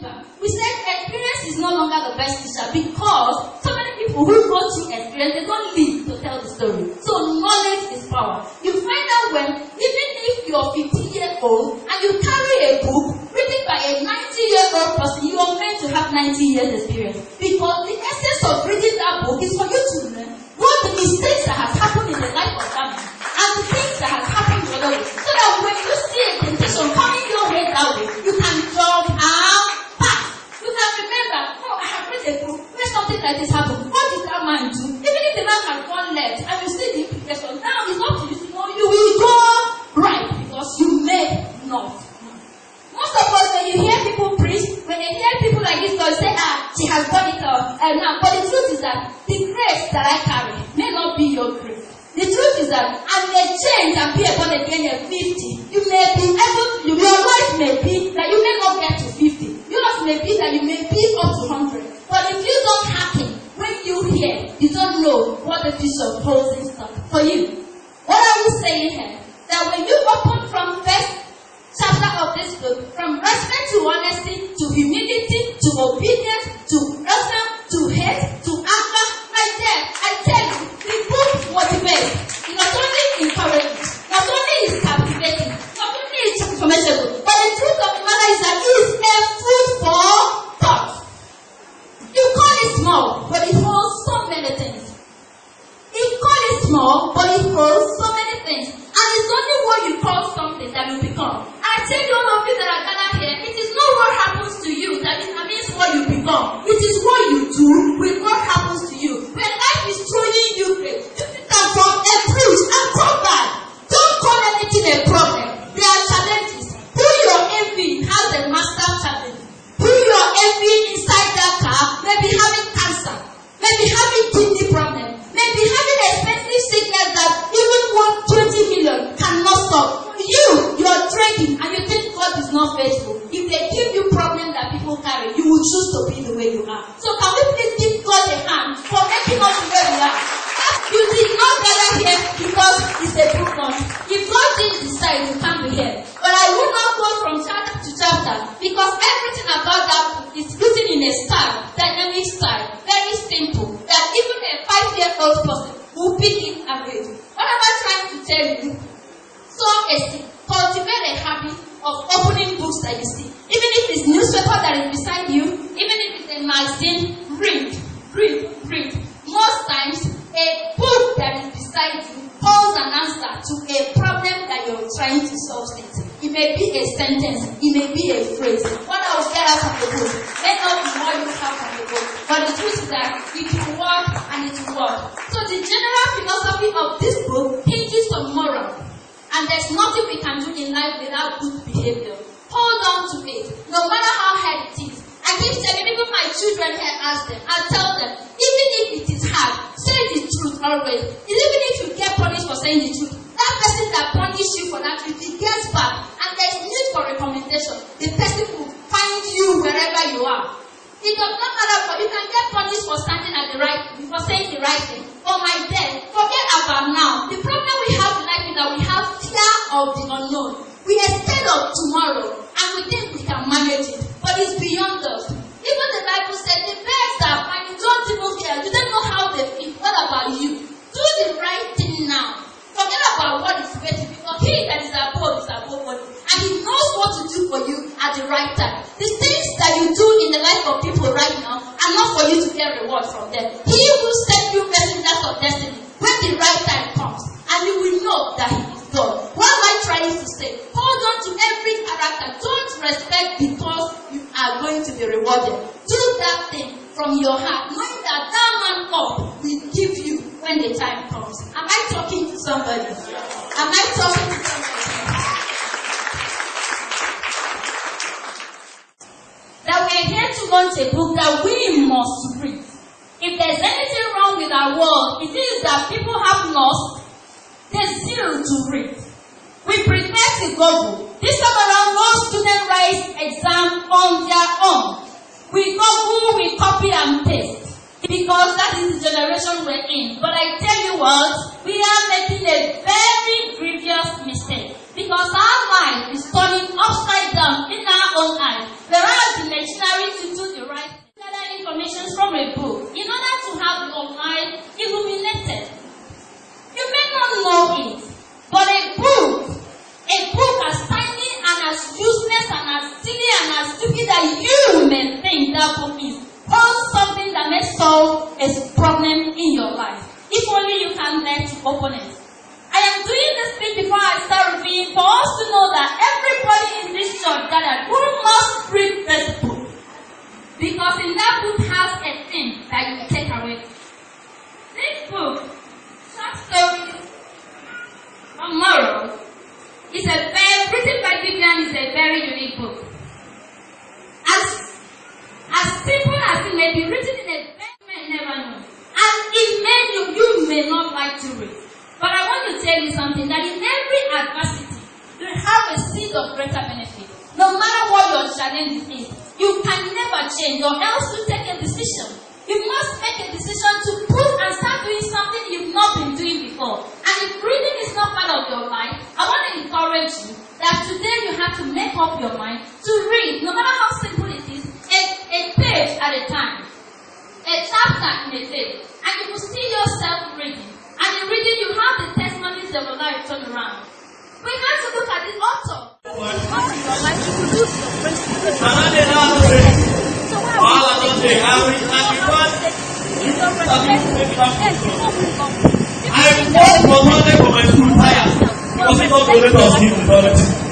deeper. We said experience is no longer the best teacher because so many people who go through experience, they don't live to tell the story. So knowledge is power. You find out when, even if you're 50-year-old and you carry a book written by a 90-year-old person, you are meant to have 90 years experience. Because the essence of reading that book is for you to learn what the mistakes that has happened in the life of that man and the things that has happened the other way. So that when you see a temptation coming your way that way, you can jump and pass. You can remember, oh, I have read a book where something like this happened. What did that man do? Even if the man has gone left and you see the implication, now it's up to you to know you will go right because you may not. Most of us, when you hear people preach, when they hear people like this, they say, she has done it all. Now, but the truth is that the grace that I carry may not be your grace. The truth is that I may change and be born again at 50. You may be able, your life may be that you may not get to 50. Yours may be that you may be up to 100. But if you don't happen, when you hear, you don't know what the future holds in store for you. What are we saying here? That when you open from first chapter of this book, from respect to honesty, to humility, to obedience, to respect, to hate, to anger, right there, I tell you, the book motivates. It not only encourages, not only is captivating, not only is transformational, but the truth of the matter is that it is a food for thought. You call it small, but it holds so many things. You call it small, but it holds so many things. And it's only what you call something that you become. I tell you, all of you that are gathered here, it is not what happens to you that determines what you become. It is what you do with what happens to you. When life is throwing you great, you pick up from a bridge and come back. Don't call anything a problem. There are challenges. Who your envy has a master challenge. Who your envy inside that car may be having cancer, may be having kidney problem, may be having expensive sickness that even 120 million cannot solve. You're drinking and you think God is not faithful. If they give you problems that people carry, you will choose to be the way you are. So can we please give God a hand for making us the way we are? You did not gather here because it's a book month. If God didn't decide, you can't be here. But I will not go from chapter to chapter because everything about that book is written in a style, dynamic style, very simple, that even a 5-year-old person will pick it and read. What am I trying to tell you? Cultivate a habit of opening books that you see. Even if it's newspaper that is beside you, even if it's a magazine, read. Most times, a book that is beside you holds an answer to a problem that you're trying to solve. It may be a sentence, it may be a phrase. What I will get out of the book may not be what you have from the book. But the truth is that it will work and it will work. So the general philosophy of this book hinges on moral. And there's nothing we can do in life without good behavior. Hold on to it, no matter how hard it is. I keep telling even my children here, ask them, I tell them, even if it is hard, say the truth always. Even if you get punished for saying the truth, that person that punished you for that truth, he gets back. And there's need for recommendation. The person will find you wherever you are. It does not matter, but you can get punished for standing at the right, for saying the right thing. For my death, forget about now. The problem we have in life is that we have fear of the unknown. We are scared of tomorrow, and we think we can manage it, but it's beyond us. Even the Bible said, the birds that fly, you don't even care. You don't know how they feel. What about you? Do the right thing now. Forget about what is waiting, because he that is above what, and he knows what to do for you at the right time. The things that you do in the life of people right now are not for you to get reward from them. He will send you messengers of destiny when the right time comes, and you will know that he is God. What am I trying to say? Hold on to every character. Don't respect because you are going to be rewarded. Do that thing from your heart, knowing that that man up will give you when the time comes. Am I talking to somebody? Am I talking to somebody? That we are here to launch a book that we must read. If there's anything wrong with our world, it is that people have lost the zeal to read. We prefer to Google. This time around, no student writes exam on their own. We Google, we copy and paste. Because that is the generation we're in. But I tell you what, we are making a very grievous mistake. Because our life is turning upside down in our own eyes. Whereas the machinery that you may think that book is holds something that may solve a problem in your life. If only you can learn to open it. I am doing this thing before I start reviewing for us to know that everybody in this church gathered who must read this book. Because in that book has a thing that you can take away. This book, short stories or morals, is written by Vivian, is a very unique book. As simple as it may be written in a very you may never know. And it may you may not like to read. But I want to tell you something, that in every adversity, you have a seed of greater benefit. No matter what your challenge is, you can never change or else you take a decision. You must make a decision to put and start doing something you've not been doing before. And if reading is not part of your life, I want to encourage you that today you have to make up your mind to read, no matter how simple it is, a page at a time, a chapter in a day, and you will see yourself reading. And in reading, you have the testimonies of your life turned around. We have to look at the author. I was promoted for my school tires because he got the rate of his